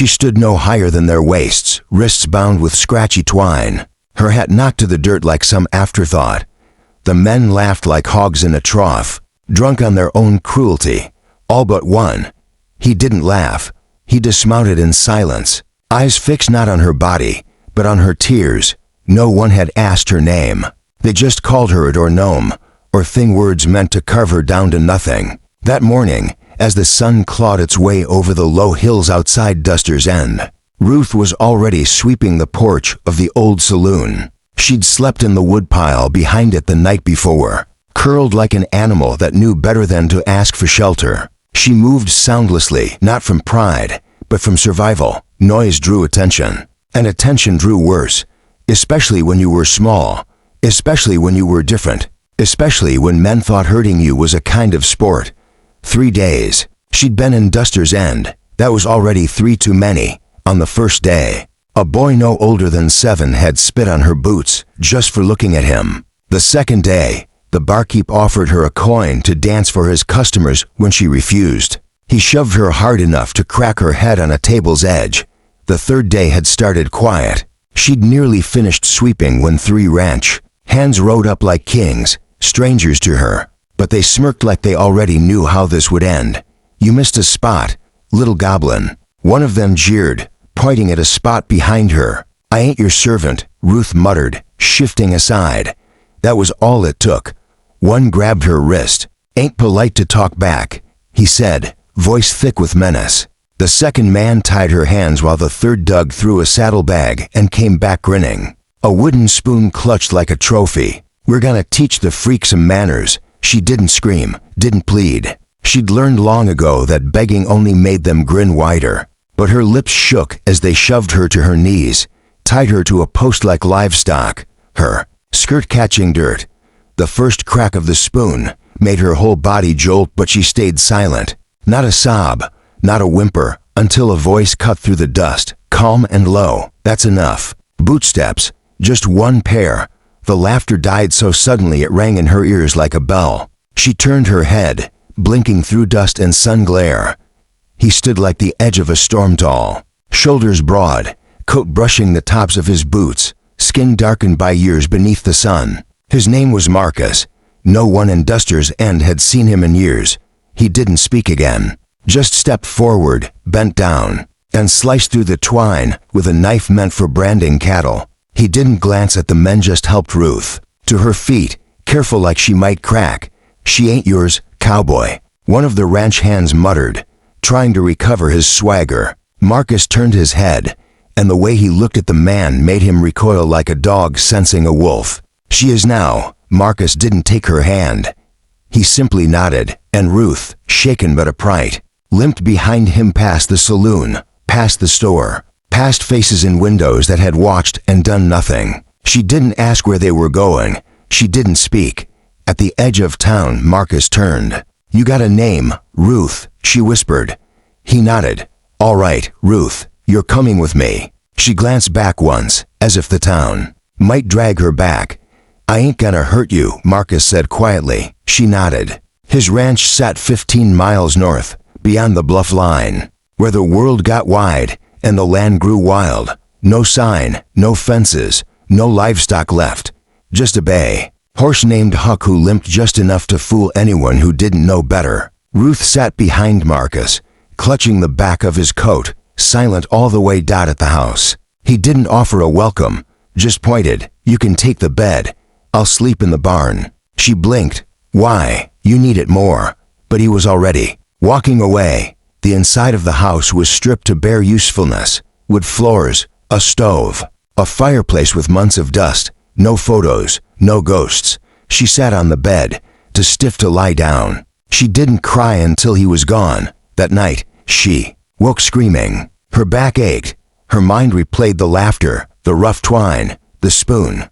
She stood no higher than their waists, wrists bound with scratchy twine, her hat knocked to the dirt like some afterthought. The men laughed like hogs in a trough, drunk on their own cruelty. All but one. He didn't laugh. He dismounted in silence, eyes fixed not on her body, but on her tears. No one had asked her name. They just called her a gnome, or thing words meant to carve her down to nothing. That morning, as the sun clawed its way over the low hills outside Duster's End, Ruth was already sweeping the porch of the old saloon. She'd slept in the woodpile behind it the night before, curled like an animal that knew better than to ask for shelter. She moved soundlessly, not from pride, but from survival. Noise drew attention, and attention drew worse, especially when you were small, especially when you were different, especially when men thought hurting you was a kind of sport. 3 days. She'd been in Duster's End. That was already 3 too many. On the first day, a boy no older than 7 had spit on her boots just for looking at him. The second day, the barkeep offered her a coin to dance for his customers when she refused. He shoved her hard enough to crack her head on a table's edge. The third day had started quiet. She'd nearly finished sweeping when 3 ranch hands rode up like kings, strangers to her, but they smirked like they already knew how this would end. "You missed a spot, little goblin." One of them jeered, pointing at a spot behind her. "I ain't your servant," Ruth muttered, shifting aside. That was all it took. One grabbed her wrist. "Ain't polite to talk back," he said, voice thick with menace. The second man tied her hands while the third dug through a saddlebag and came back grinning. A wooden spoon clutched like a trophy. "We're gonna teach the freak some manners." She didn't scream, didn't plead. She'd learned long ago that begging only made them grin wider. But her lips shook as they shoved her to her knees, tied her to a post like livestock, her skirt catching dirt. The first crack of the spoon made her whole body jolt, but she stayed silent. Not a sob, not a whimper, until a voice cut through the dust, calm and low. "That's enough." Bootsteps, just one pair. The laughter died so suddenly it rang in her ears like a bell. She turned her head, blinking through dust and sun glare. He stood like the edge of a storm tall, shoulders broad, coat brushing the tops of his boots, skin darkened by years beneath the sun. His name was Marcus. No one in Duster's End had seen him in years. He didn't speak again, just stepped forward, bent down, and sliced through the twine with a knife meant for branding cattle. He didn't glance at the men, just helped Ruth to her feet, careful like she might crack. "She ain't yours, cowboy," one of the ranch hands muttered, trying to recover his swagger. Marcus turned his head, and the way he looked at the man made him recoil like a dog sensing a wolf. "She is now." Marcus didn't take her hand. He simply nodded, and Ruth, shaken but upright, limped behind him past the saloon, past the store, past faces in windows that had watched and done nothing. She didn't ask where they were going. She didn't speak. At the edge of town, Marcus turned. "You got a name, Ruth," she whispered. He nodded. "All right, Ruth, you're coming with me." She glanced back once, as if the town might drag her back. "I ain't gonna hurt you," Marcus said quietly. She nodded. His ranch sat 15 miles north, beyond the bluff line, where the world got wide and the land grew wild. No sign, no fences, no livestock left. Just a bay horse named Huck who limped just enough to fool anyone who didn't know better. Ruth sat behind Marcus, clutching the back of his coat, silent all the way at the house. He didn't offer a welcome, just pointed. "You can take the bed. I'll sleep in the barn." She blinked. "Why? You need it more." But he was already walking away. The inside of the house was stripped to bare usefulness. Wood floors, a stove, a fireplace with months of dust, no photos, no ghosts. She sat on the bed, too stiff to lie down. She didn't cry until he was gone. That night, she woke screaming. Her back ached. Her mind replayed the laughter, the rough twine, the spoon.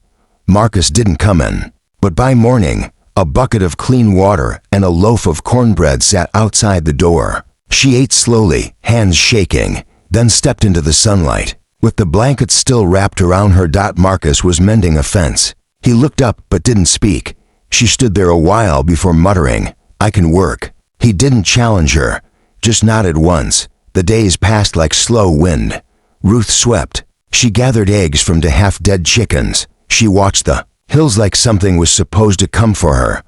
Marcus didn't come in. But by morning, a bucket of clean water and a loaf of cornbread sat outside the door. She ate slowly, hands shaking, then stepped into the sunlight. With the blanket still wrapped around her, Marcus was mending a fence. He looked up but didn't speak. She stood there a while before muttering, "I can work." He didn't challenge her, just nodded once, The days passed like slow wind. Ruth swept. She gathered eggs from the half-dead chickens. She watched the hills like something was supposed to come for her.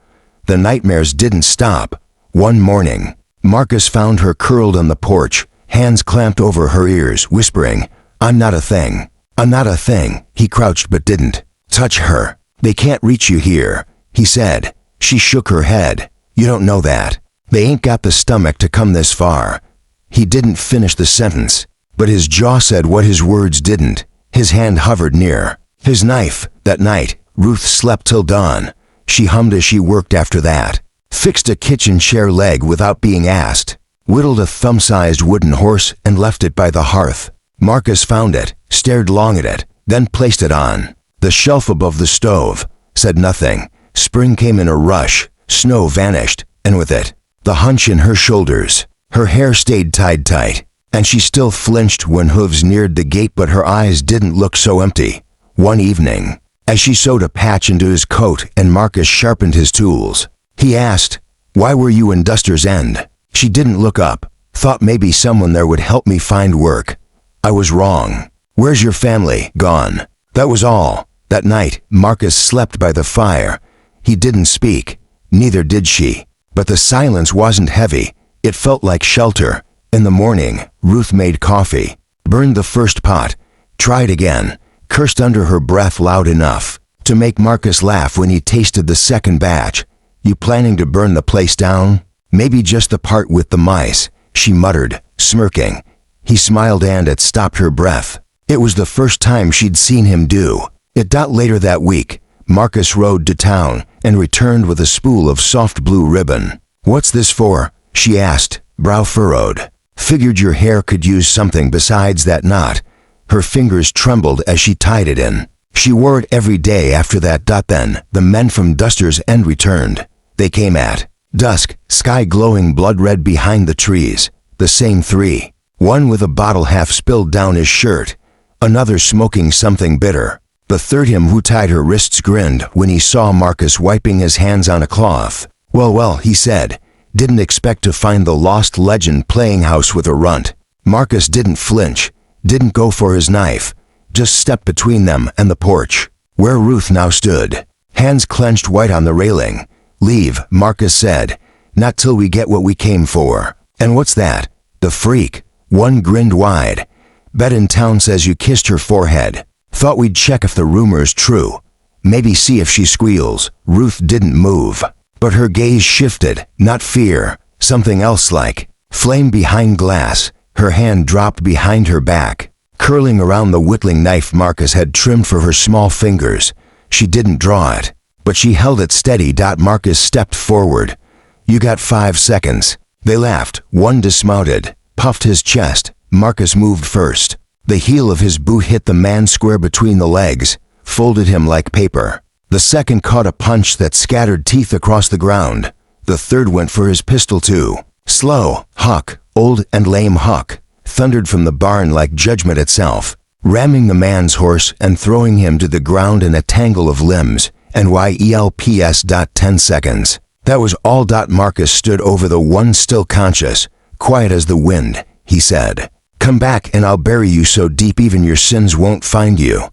The nightmares didn't stop. One morning, Marcus found her curled on the porch, hands clamped over her ears, whispering, "I'm not a thing. I'm not a thing." He crouched but didn't touch her. "They can't reach you here," he said. She shook her head. "You don't know that. They ain't got the stomach to come this far." He didn't finish the sentence, but his jaw said what his words didn't. His hand hovered near his knife. That night, Ruth slept till dawn. She hummed as she worked after that. Fixed a kitchen chair leg without being asked. Whittled a thumb-sized wooden horse and left it by the hearth. Marcus found it, stared long at it, then placed it on the shelf above the stove. Said nothing. Spring came in a rush. Snow vanished, and with it, the hunch in her shoulders. Her hair stayed tied tight, and she still flinched when hooves neared the gate, but her eyes didn't look so empty. One evening, as she sewed a patch into his coat and Marcus sharpened his tools, he asked, "Why were you in Duster's End?" She didn't look up. "Thought maybe someone there would help me find work." "I was wrong." "Where's your family?" "Gone." That was all. That night, Marcus slept by the fire. He didn't speak. Neither did she. But the silence wasn't heavy. It felt like shelter. In the morning, Ruth made coffee, burned the first pot, tried again, cursed under her breath loud enough to make Marcus laugh when he tasted the second batch. "You planning to burn the place down?" "Maybe just the part with the mice," she muttered, smirking. He smiled and it stopped her breath. It was the first time she'd seen him do it. Later that week, Marcus rode to town and returned with a spool of soft blue ribbon. "What's this for?" she asked, brow furrowed. "Figured your hair could use something besides that knot." Her fingers trembled as she tied it in. She wore it every day after that. Then, the men from Duster's End returned. They came at dusk, sky glowing blood red behind the trees. The same three. One with a bottle half spilled down his shirt. Another smoking something bitter. The third, him who tied her wrists, grinned when he saw Marcus wiping his hands on a cloth. Well, he said. Didn't expect to find the lost legend playing house with a runt." Marcus didn't flinch, didn't go for his knife, just stepped between them and the porch, where Ruth now stood, hands clenched white on the railing. "Leave," Marcus said. "Not till we get what we came for." "And what's that?" "The freak." One grinned wide. "Bet in town says you kissed her forehead. Thought we'd check if the rumor's true. Maybe see if she squeals." Ruth didn't move, but her gaze shifted, not fear, something else like flame behind glass. Her hand dropped behind her back, curling around the whittling knife Marcus had trimmed for her small fingers. She didn't draw it, but she held it steady. Marcus stepped forward. "You got 5 seconds." They laughed. One dismounted, puffed his chest. Marcus moved first. The heel of his boot hit the man square between the legs, folded him like paper. The second caught a punch that scattered teeth across the ground. The third went for his pistol too. Slow, Huck, old and lame Huck, thundered from the barn like judgment itself, ramming the man's horse and throwing him to the ground in a tangle of limbs. NYELPS. 10 seconds. That was all. Marcus stood over the one still conscious, quiet as the wind. He said, "Come back and I'll bury you so deep even your sins won't find you."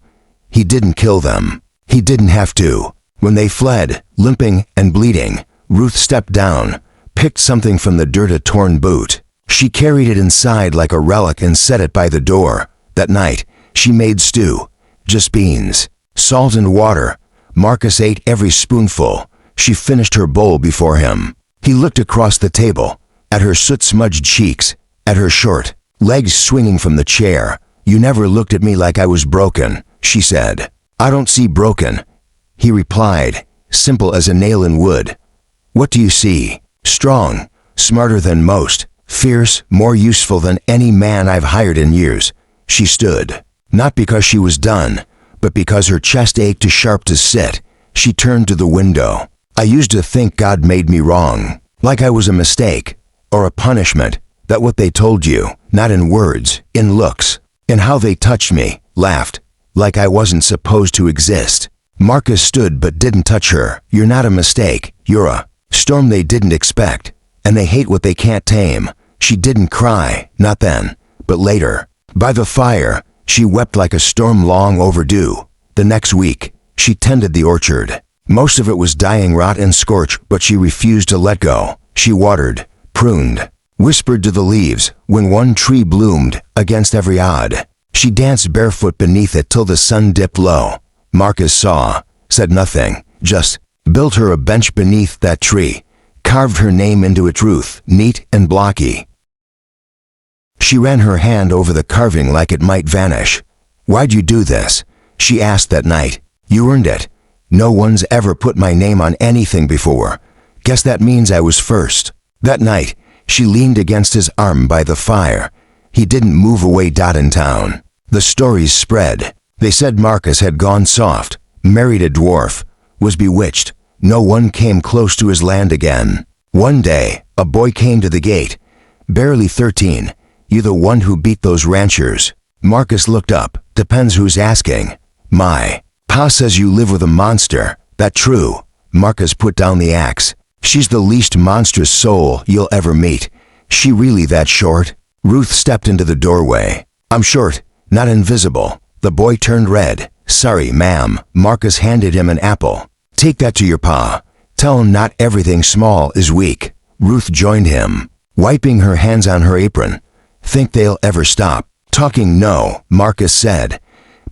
He didn't kill them. He didn't have to. When they fled, limping and bleeding, Ruth stepped down, picked something from the dirt, a torn boot. She carried it inside like a relic and set it by the door. That night, she made stew. Just beans, salt and water. Marcus ate every spoonful. She finished her bowl before him. He looked across the table, at her soot-smudged cheeks, at her short legs swinging from the chair. "You never looked at me like I was broken," she said. "I don't see broken," he replied, simple as a nail in wood. "What do you see?" "Strong, smarter than most, fierce, more useful than any man I've hired in years." She stood, not because she was done, but because her chest ached too sharp to sit. She turned to the window. "I used to think God made me wrong, like I was a mistake, or a punishment. That what they told you, not in words, in looks, in how they touched me, laughed, like I wasn't supposed to exist." Marcus stood but didn't touch her. "You're not a mistake. You're a storm they didn't expect, and they hate what they can't tame." She didn't cry, not then, but later. By the fire, she wept like a storm long overdue. The next week, she tended the orchard. Most of it was dying rot and scorch, but she refused to let go. She watered, pruned, whispered to the leaves when one tree bloomed against every odd. She danced barefoot beneath it till the sun dipped low. Marcus saw, said nothing, just built her a bench beneath that tree, carved her name into its roof, neat and blocky. She ran her hand over the carving like it might vanish. "Why'd you do this?" she asked that night. "You earned it. No one's ever put my name on anything before. Guess that means I was first." That night, she leaned against his arm by the fire. He didn't move away. In town, the stories spread. They said Marcus had gone soft, married a dwarf, was bewitched. No one came close to his land again. One day, a boy came to the gate. Barely 13. "You the one who beat those ranchers?" Marcus looked up. "Depends who's asking." "My pa says you live with a monster." "That true?" Marcus put down the axe. "She's the least monstrous soul you'll ever meet." "She really that short?" Ruth stepped into the doorway. "I'm short, not invisible." The boy turned red. "Sorry, ma'am." Marcus handed him an apple. "Take that to your pa. Tell him not everything small is weak." Ruth joined him, wiping her hands on her apron. "Think they'll ever stop talking?" "No," Marcus said.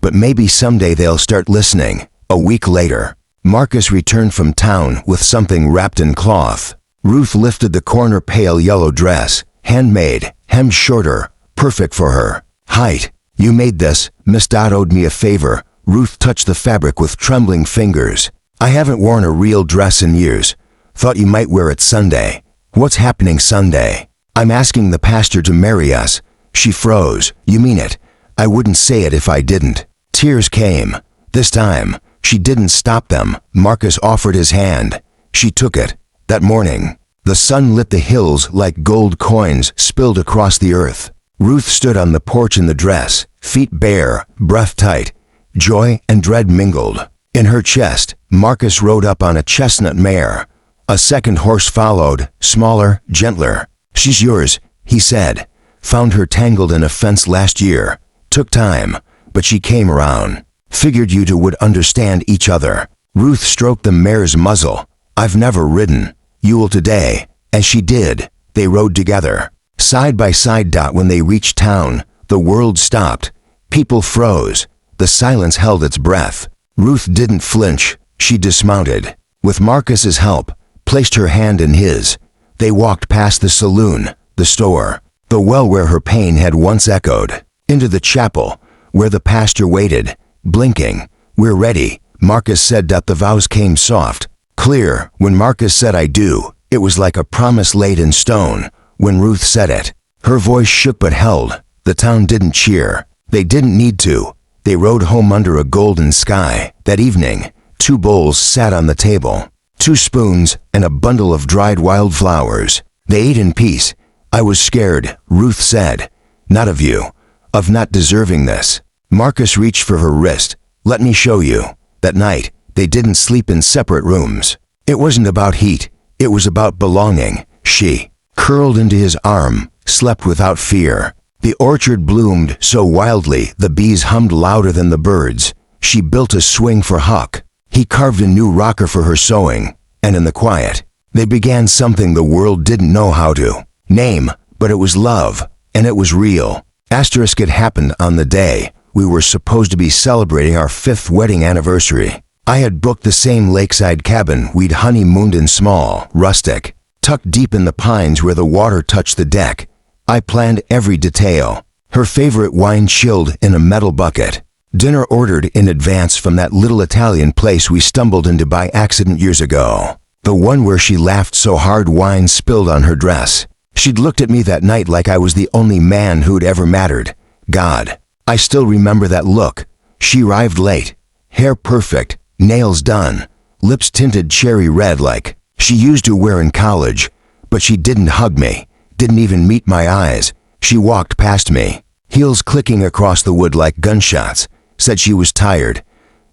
"But maybe someday they'll start listening." A week later, Marcus returned from town with something wrapped in cloth. Ruth lifted the corner pale yellow dress, handmade, hemmed shorter, perfect for her height. "You made this." "Miss Dot owed me a favor." Ruth touched the fabric with trembling fingers. "I haven't worn a real dress in years. Thought you might wear it Sunday." "What's happening Sunday?" "I'm asking the pastor to marry us." She froze. "You mean it?" "I wouldn't say it if I didn't." Tears came. This time, she didn't stop them. Marcus offered his hand. She took it. That morning, the sun lit the hills like gold coins spilled across the earth. Ruth stood on the porch in the dress, feet bare, breath tight. Joy and dread mingled. In her chest, Marcus rode up on a chestnut mare. A second horse followed, smaller, gentler. "She's yours," he said. "Found her tangled in a fence last year. Took time, but she came around. Figured you two would understand each other." Ruth stroked the mare's muzzle. "I've never ridden. You will today." And she did. They rode together, side by side. When they reached town, the world stopped. People froze. The silence held its breath. Ruth didn't flinch. She dismounted. With Marcus's help, placed her hand in his. They walked past the saloon, the store, the well where her pain had once echoed, into the chapel, where the pastor waited, blinking. "We're ready," Marcus said. The vows came soft, clear. When Marcus said "I do," it was like a promise laid in stone. When Ruth said it, her voice shook but held. The town didn't cheer. They didn't need to. They rode home under a golden sky. That evening, 2 bowls sat on the table, 2 spoons and a bundle of dried wildflowers. They ate in peace. "I was scared," Ruth said. "Not of you, of not deserving this." Marcus reached for her wrist. "Let me show you." That night, they didn't sleep in separate rooms. It wasn't about heat. It was about belonging. She, curled into his arm, slept without fear. The orchard bloomed so wildly the bees hummed louder than the birds. She built a swing for Huck. He carved a new rocker for her sewing. And in the quiet, they began something the world didn't know how to name, but it was love, and it was real. It happened on the day we were supposed to be celebrating our 5th wedding anniversary. I had booked the same lakeside cabin we'd honeymooned in, small, rustic, tucked deep in the pines where the water touched the deck. I planned every detail. Her favorite wine chilled in a metal bucket. Dinner ordered in advance from that little Italian place we stumbled into by accident years ago. The one where she laughed so hard wine spilled on her dress. She'd looked at me that night like I was the only man who'd ever mattered. God, I still remember that look. She arrived late. Hair perfect, nails done, lips tinted cherry red like she used to wear in college. But she didn't hug me. Didn't even meet my eyes. She walked past me, heels clicking across the wood like gunshots, said she was tired,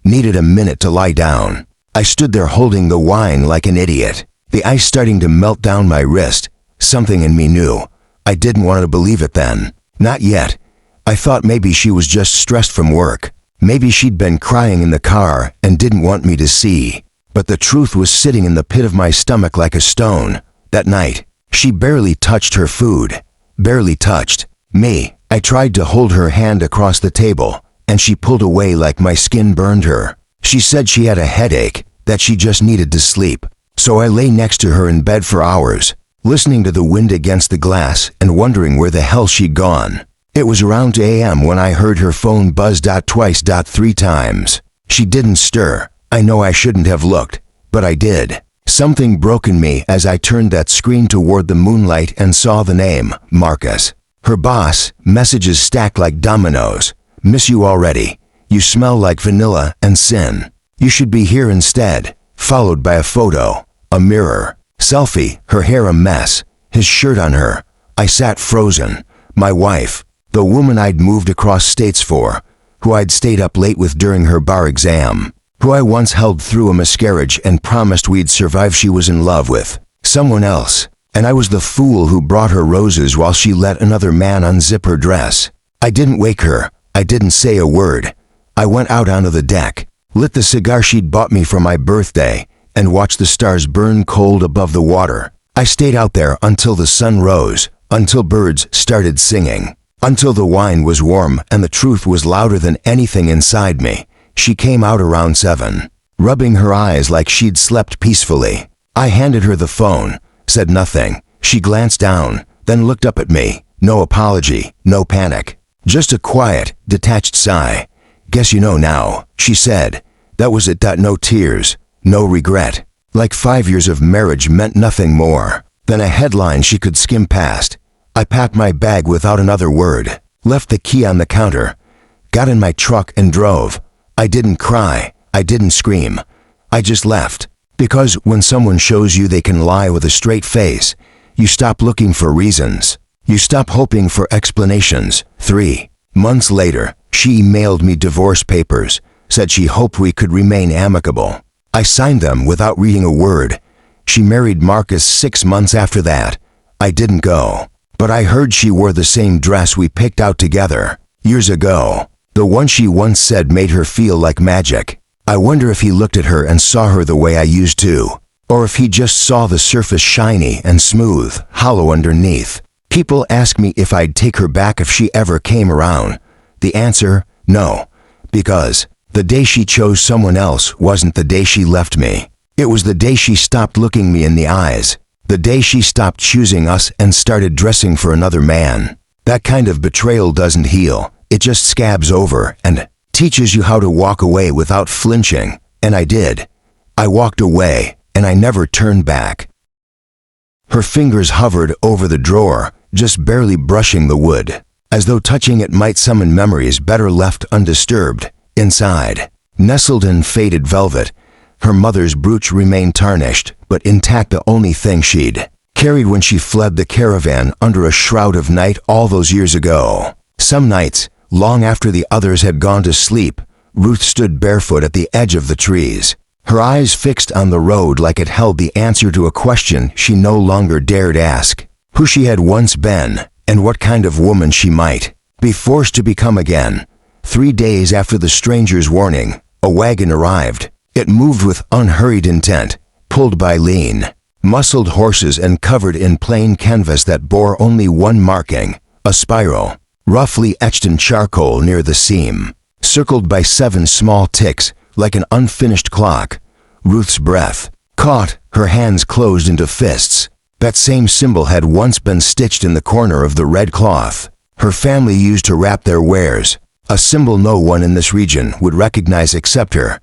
needed a minute to lie down. I stood there holding the wine like an idiot, the ice starting to melt down my wrist. Something in me knew, I didn't want to believe it then. Not yet. I thought maybe she was just stressed from work. Maybe she'd been crying in the car and didn't want me to see. But the truth was sitting in the pit of my stomach like a stone. That night, she barely touched her food. Barely touched me. I tried to hold her hand across the table, and she pulled away like my skin burned her. She said she had a headache, that she just needed to sleep. So I lay next to her in bed for hours, listening to the wind against the glass and wondering where the hell she'd gone. It was around 2 a.m. when I heard her phone buzz twice, 3 times. She didn't stir. I know I shouldn't have looked, but I did. Something broke in me as I turned that screen toward the moonlight and saw the name, Marcus. Her boss, messages stacked like dominoes. Miss you already. You smell like vanilla and sin. You should be here instead. Followed by a photo, a mirror, selfie, her hair a mess, his shirt on her. I sat frozen. My wife, the woman I'd moved across states for, who I'd stayed up late with during her bar exam, who I once held through a miscarriage and promised we'd survive, she was in love with someone else. And I was the fool who brought her roses while she let another man unzip her dress. I didn't wake her. I didn't say a word. I went out onto the deck, lit the cigar she'd bought me for my birthday, and watched the stars burn cold above the water. I stayed out there until the sun rose, until birds started singing, until the wine was warm and the truth was louder than anything inside me. She came out around 7, rubbing her eyes like she'd slept peacefully. I handed her the phone, said nothing. She glanced down, then looked up at me. No apology, no panic. Just a quiet, detached sigh. Guess you know now, she said. That was it. No tears, no regret. Like 5 years of marriage meant nothing more than a headline she could skim past. I packed my bag without another word, left the key on the counter, got in my truck and drove. I didn't cry, I didn't scream. I just left. Because when someone shows you they can lie with a straight face, you stop looking for reasons. You stop hoping for explanations. 3 months later, she emailed me divorce papers, said she hoped we could remain amicable. I signed them without reading a word. She married Marcus 6 months after that. I didn't go, but I heard she wore the same dress we picked out together years ago. The one she once said made her feel like magic. I wonder if he looked at her and saw her the way I used to, or if he just saw the surface shiny and smooth, hollow underneath. People ask me if I'd take her back if she ever came around. The answer, no, because the day she chose someone else wasn't the day she left me. It was the day she stopped looking me in the eyes, the day she stopped choosing us and started dressing for another man. That kind of betrayal doesn't heal, it just scabs over and teaches you how to walk away without flinching, and I did. I walked away, and I never turned back. Her fingers hovered over the drawer, just barely brushing the wood, as though touching it might summon memories better left undisturbed. Inside, nestled in faded velvet, her mother's brooch remained tarnished, but intact, the only thing she'd carried when she fled the caravan under a shroud of night all those years ago. Some nights, long after the others had gone to sleep, Ruth stood barefoot at the edge of the trees, her eyes fixed on the road like it held the answer to a question she no longer dared ask. Who she had once been, and what kind of woman she might be forced to become again. 3 days after the stranger's warning, a wagon arrived. It moved with unhurried intent, pulled by lean, muscled horses and covered in plain canvas that bore only one marking, a spiral, roughly etched in charcoal near the seam, circled by 7 small ticks like an unfinished clock. Ruth's breath caught, her hands closed into fists. That same symbol had once been stitched in the corner of the red cloth her family used to wrap their wares, a symbol no one in this region would recognize except her.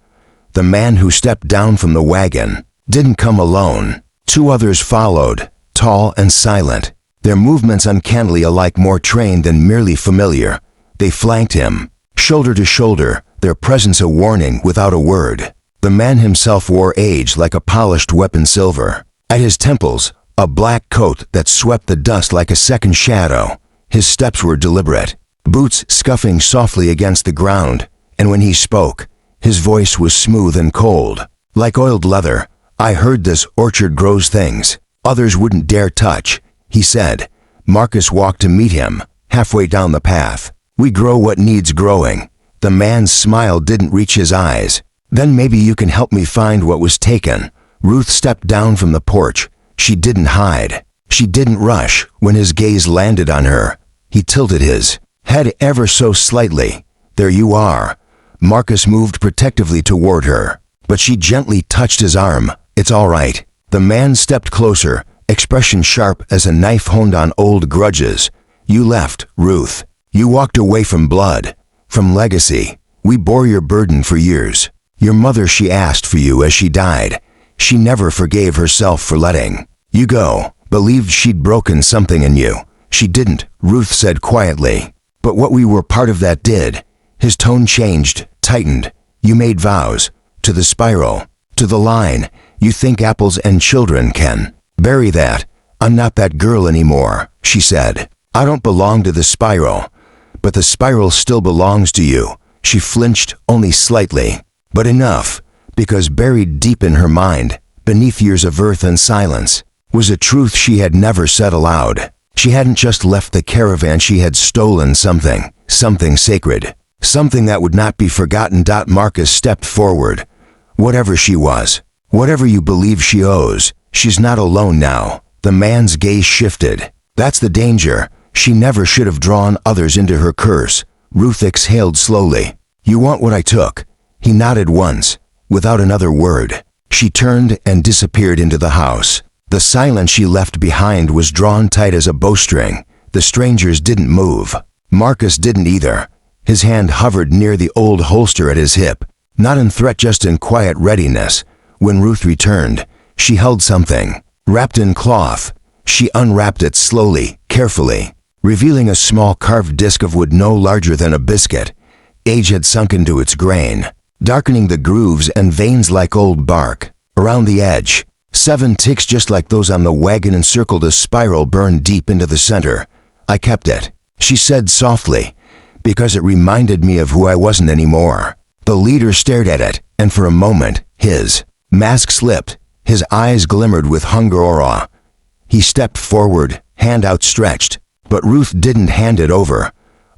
The man who stepped down from the wagon didn't come alone. 2 others followed, tall and silent, their movements uncannily alike, more trained than merely familiar. They flanked him, shoulder to shoulder, their presence a warning without a word. The man himself wore age like a polished weapon silver. At his temples, a black coat that swept the dust like a second shadow. His steps were deliberate, boots scuffing softly against the ground, and when he spoke, his voice was smooth and cold, like oiled leather. I heard this orchard grows things others wouldn't dare touch, he said, Marcus walked to meet him, halfway down the path. "We grow what needs growing." The man's smile didn't reach his eyes. "Then maybe you can help me find what was taken." Ruth stepped down from the porch. She didn't hide. She didn't rush. When his gaze landed on her, he tilted his head ever so slightly. "There you are." Marcus moved protectively toward her, but she gently touched his arm. "It's all right." The man stepped closer, expression sharp as a knife honed on old grudges. "You left, Ruth. You walked away from blood, from legacy. We bore your burden for years. Your mother, she asked for you as she died. She never forgave herself for letting you go, believed she'd broken something in you. She didn't," Ruth said quietly. "But what we were part of that did." His tone changed, tightened. "You made vows. To the spiral. To the line. You think apples and children can bury that. I'm not that girl anymore," she said. "I don't belong to the spiral. But the spiral still belongs to you." She flinched only slightly, but enough, because buried deep in her mind, beneath years of earth and silence, was a truth she had never said aloud. She hadn't just left the caravan, she had stolen something sacred, something that would not be forgotten. Marcus stepped forward. "Whatever she was, whatever you believe she owes, she's not alone now." The man's gaze shifted. "That's the danger. She never should have drawn others into her curse." Ruth exhaled slowly. "You want what I took?" He nodded once, without another word. She turned and disappeared into the house. The silence she left behind was drawn tight as a bowstring. The strangers didn't move. Marcus didn't either. His hand hovered near the old holster at his hip, not in threat, just in quiet readiness. When Ruth returned, she held something, wrapped in cloth. She unwrapped it slowly, carefully, revealing a small carved disc of wood no larger than a biscuit. Age had sunk into its grain, darkening the grooves and veins like old bark. Around the edge, 7 ticks just like those on the wagon encircled a spiral burned deep into the center. "I kept it," she said softly, "because it reminded me of who I wasn't anymore." The leader stared at it, and for a moment, his mask slipped. His eyes glimmered with hunger or awe. He stepped forward, hand outstretched, but Ruth didn't hand it over.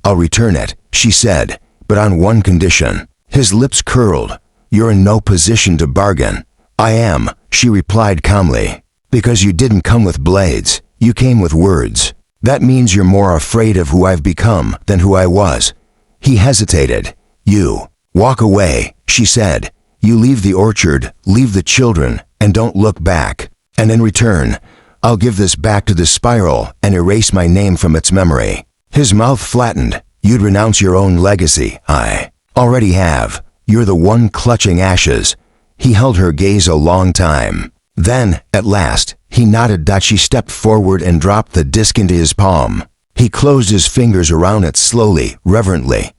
"I'll return it," she said, "but on one condition." His lips curled. "You're in no position to bargain." "I am," she replied calmly, "because you didn't come with blades. You came with words. That means you're more afraid of who I've become than who I was." He hesitated. "You walk away," she said. "You leave the orchard, leave the children, and don't look back. And in return, I'll give this back to the spiral and erase my name from its memory." His mouth flattened. "You'd renounce your own legacy." "I already have. You're the one clutching ashes." He held her gaze a long time. Then, at last, he nodded. She stepped forward and dropped the disc into his palm. He closed his fingers around it slowly, reverently.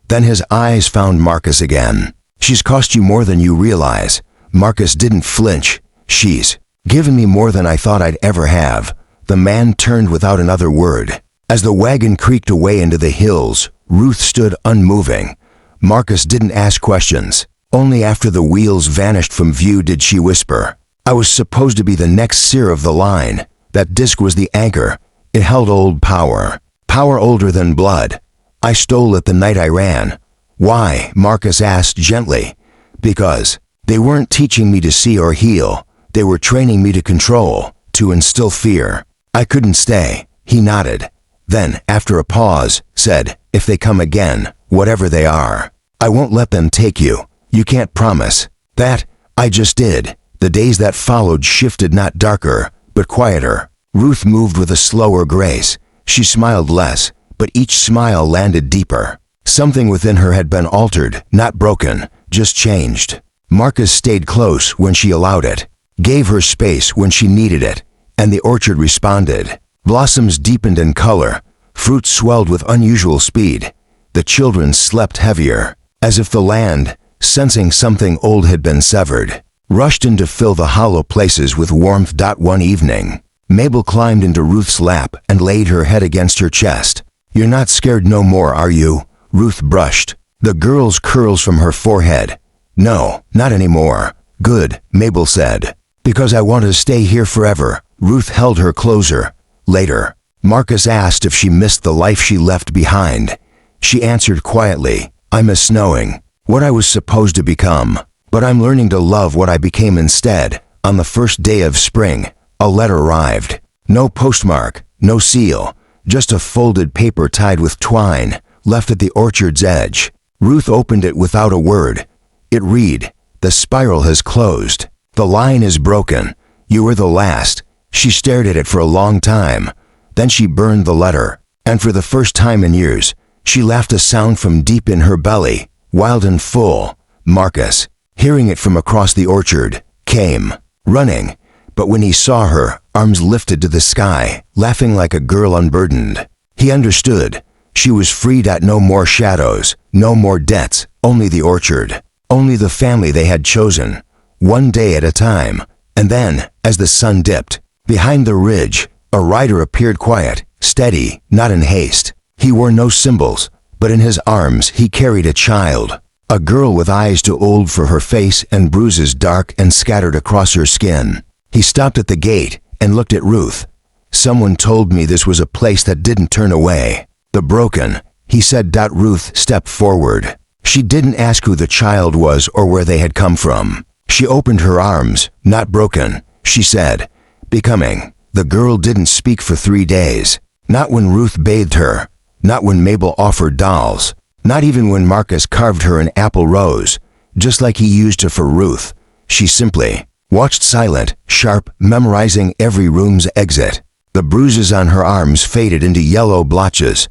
Then his eyes found Marcus again. "She's cost you more than you realize." Marcus didn't flinch. "She's given me more than I thought I'd ever have." The man turned without another word. As the wagon creaked away into the hills, Ruth stood unmoving. Marcus didn't ask questions. Only after the wheels vanished from view did she whisper, "I was supposed to be the next seer of the line. That disc was the anchor. It held old power. Power older than blood. I stole it the night I ran." "Why?" Marcus asked gently. "Because they weren't teaching me to see or heal. They were training me to control, to instill fear. I couldn't stay." He nodded. Then, after a pause, said, "If they come again, whatever they are, I won't let them take you. You can't promise." "That, I just did." The days that followed shifted, not darker, but quieter. Ruth moved with a slower grace. She smiled less, but each smile landed deeper. Something within her had been altered, not broken, just changed. Marcus stayed close when she allowed it, gave her space when she needed it, and the orchard responded. Blossoms deepened in color, fruit swelled with unusual speed. The children slept heavier, as if the land, sensing something old had been severed, rushed in to fill the hollow places with warmth. One evening, Mabel climbed into Ruth's lap and laid her head against her chest. "You're not scared no more, are you?" Ruth brushed the girl's curls from her forehead. "No, not anymore." "Good," Mabel said. "Because I want to stay here forever." Ruth held her closer. "Later, Marcus asked if she missed the life she left behind. She answered quietly, "I miss snowing, what I was supposed to become. But I'm learning to love what I became instead." On the first day of spring, a letter arrived. No postmark, no seal, just a folded paper tied with twine, left at the orchard's edge. Ruth opened it without a word. It read, "The spiral has closed. The line is broken. You were the last." She stared at it for a long time. Then she burned the letter, and for the first time in years, she laughed a sound from deep in her belly, wild and full. Marcus, hearing it from across the orchard, came, running, but when he saw her, arms lifted to the sky, laughing like a girl unburdened. He understood. She was freed at no more shadows, no more debts, only the orchard, only the family they had chosen, one day at a time. And then, as the sun dipped, behind the ridge, a rider appeared quiet, steady, not in haste. He wore no symbols, but in his arms he carried a child, a girl with eyes too old for her face and bruises dark and scattered across her skin. He stopped at the gate and looked at Ruth. "Someone told me this was a place that didn't turn away. The broken," he said. Ruth stepped forward. She didn't ask who the child was or where they had come from. She opened her arms. "Not broken," she said. "Becoming." The girl didn't speak for 3 days. Not when Ruth bathed her. Not when Mabel offered dolls. Not even when Marcus carved her an apple rose, just like he used to for Ruth. She simply watched, silent, sharp, memorizing every room's exit. The bruises on her arms faded into yellow blotches.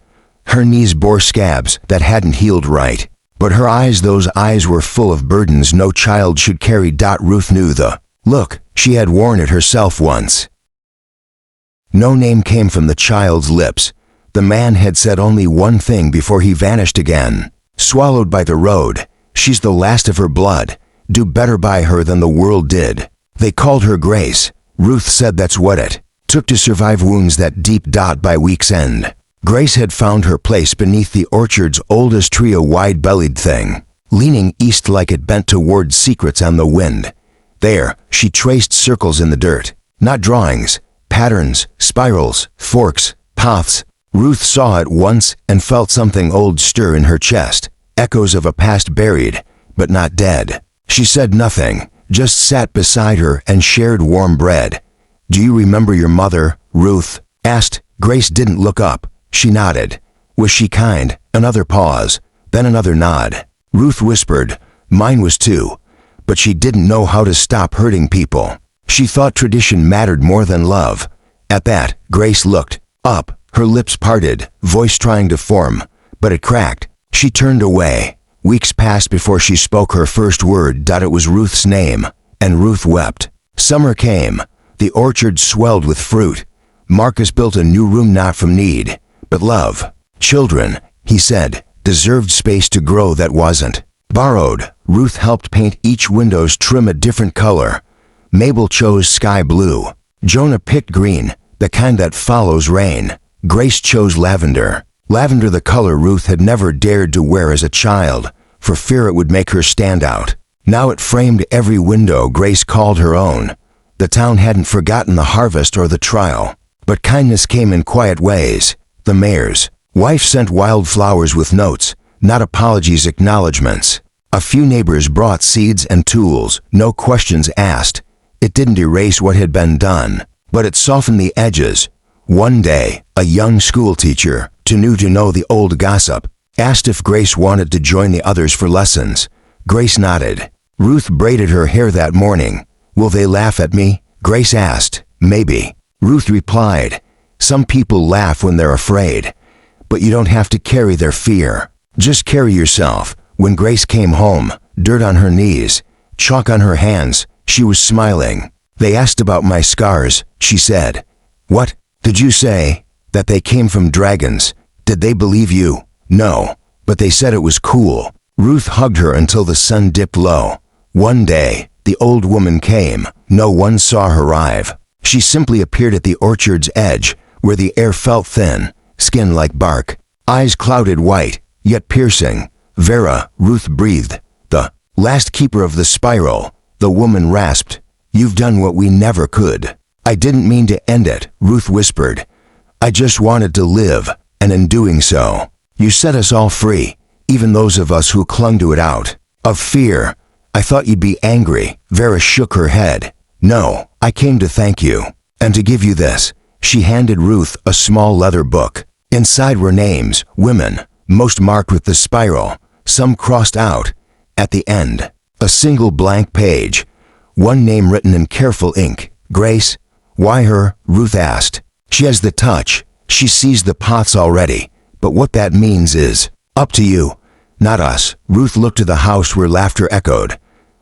Her knees bore scabs that hadn't healed right. But her eyes, those eyes were full of burdens no child should carry. Ruth knew the look. She had worn it herself once. No name came from the child's lips. The man had said only one thing before he vanished again. Swallowed by the road. She's the last of her blood. Do better by her than the world did. They called her Grace. Ruth said that's what it took to survive wounds that deep. By week's end, Grace had found her place beneath the orchard's oldest tree, a wide-bellied thing, leaning east like it bent toward secrets on the wind. There, she traced circles in the dirt. Not drawings, patterns, spirals, forks, paths. Ruth saw it once and felt something old stir in her chest, echoes of a past buried, but not dead. She said nothing, just sat beside her and shared warm bread. "Do you remember your mother?" Ruth asked. Grace didn't look up. She nodded. "Was she kind?" Another pause, then another nod. Ruth whispered, "Mine was too." But she didn't know how to stop hurting people. She thought tradition mattered more than love. At that, Grace looked up, her lips parted, voice trying to form, but it cracked. She turned away. Weeks passed before she spoke her first word. It was Ruth's name, and Ruth wept. Summer came. The orchard swelled with fruit. Marcus built a new room not from need, but love. Children, he said, deserved space to grow that wasn't borrowed. Ruth helped paint each window's trim a different color. Mabel chose sky blue. Jonah picked green, the kind that follows rain. Grace chose lavender. Lavender, the color Ruth had never dared to wear as a child, for fear it would make her stand out. Now it framed every window Grace called her own. The town hadn't forgotten the harvest or the trial, but kindness came in quiet ways. The mayor's wife sent wildflowers with notes, not apologies, acknowledgments. A few neighbors brought seeds and tools, no questions asked. It didn't erase what had been done, but it softened the edges. One day, a young schoolteacher, too new to know the old gossip, asked if Grace wanted to join the others for lessons. Grace nodded. Ruth braided her hair that morning. "Will they laugh at me?" Grace asked. "Maybe." Ruth replied, "Some people laugh when they're afraid, but you don't have to carry their fear. Just carry yourself." When Grace came home, dirt on her knees, chalk on her hands, she was smiling. "They asked about my scars," she said. "What? Did you say that they came from dragons? Did they believe you?" "No, but they said it was cool." Ruth hugged her until the sun dipped low. One day, the old woman came. No one saw her arrive. She simply appeared at the orchard's edge, where the air felt thin, skin like bark, eyes clouded white, yet piercing. "Vera," Ruth breathed. "The last keeper of the spiral." The woman rasped, "You've done what we never could." "I didn't mean to end it," Ruth whispered. I just wanted to live, and in doing so, you set us all free, even those of us who clung to it out of fear. I thought you'd be angry." Vera shook her head. "No, I came to thank you, and to give you this." She handed Ruth a small leather book. Inside were names, women, most marked with the spiral, some crossed out. At the end, a single blank page, one name written in careful ink, Grace. "Why her?" Ruth asked. "She has the touch. She sees the pots already. But what that means is up to you, not us." Ruth looked to the house where laughter echoed.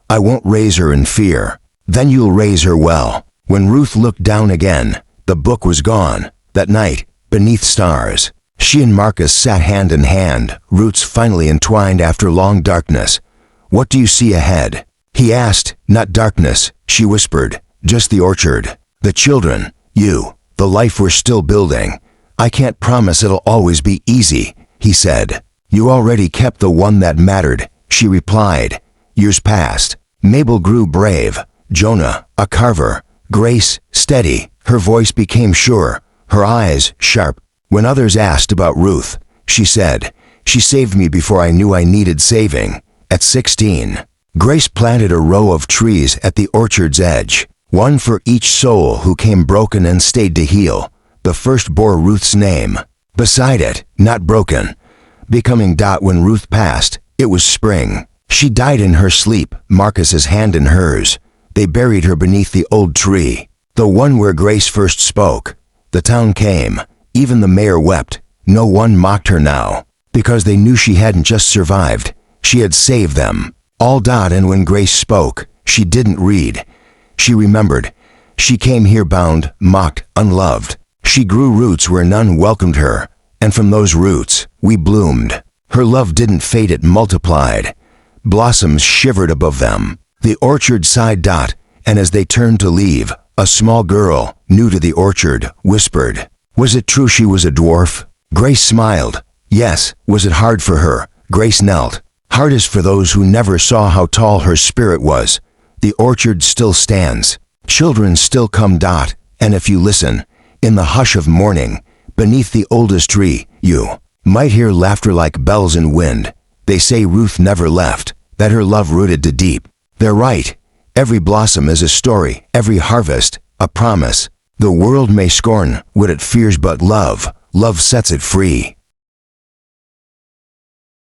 "I won't raise her in fear. Then you'll raise her well." When Ruth looked down again, the book was gone. That night, beneath stars, she and Marcus sat hand in hand, roots finally entwined after long darkness. "What do you see ahead?" he asked. "Not darkness," she whispered. "Just the orchard, the children, you, the life we're still building. I can't promise it'll always be easy," he said. "You already kept the one that mattered," she replied. Years passed. Mabel grew brave. Jonah, a carver. Grace, steady. Her voice became sure, her eyes sharp. When others asked about Ruth, she said, "She saved me before I knew I needed saving." At 16, Grace planted a row of trees at the orchard's edge, one for each soul who came broken and stayed to heal. The first bore Ruth's name. Beside it, not broken, becoming Dot. When Ruth passed, it was spring. She died in her sleep, Marcus's hand in hers. They buried her beneath the old tree, the one where Grace first spoke. The town came. Even the mayor wept. No one mocked her now, because they knew she hadn't just survived. She had saved them. All. Dot. And when Grace spoke, she didn't read. She remembered. She came here bound, mocked, unloved. She grew roots where none welcomed her, and from those roots, we bloomed. Her love didn't fade, it multiplied. Blossoms shivered above them. The orchard sighed. Dot. And as they turned to leave, a small girl, new to the orchard, whispered, "Was it true she was a dwarf?" Grace smiled. Yes. Was it hard for her? Grace knelt. Hardest for those who never saw how tall her spirit was. The orchard still stands. Children still come. Dot. And if you listen, in the hush of morning, beneath the oldest tree, you might hear laughter like bells in wind. They say Ruth never left, that her love rooted to deep. They're right. Every blossom is a story, every harvest, a promise. The world may scorn what it fears, but love sets it free.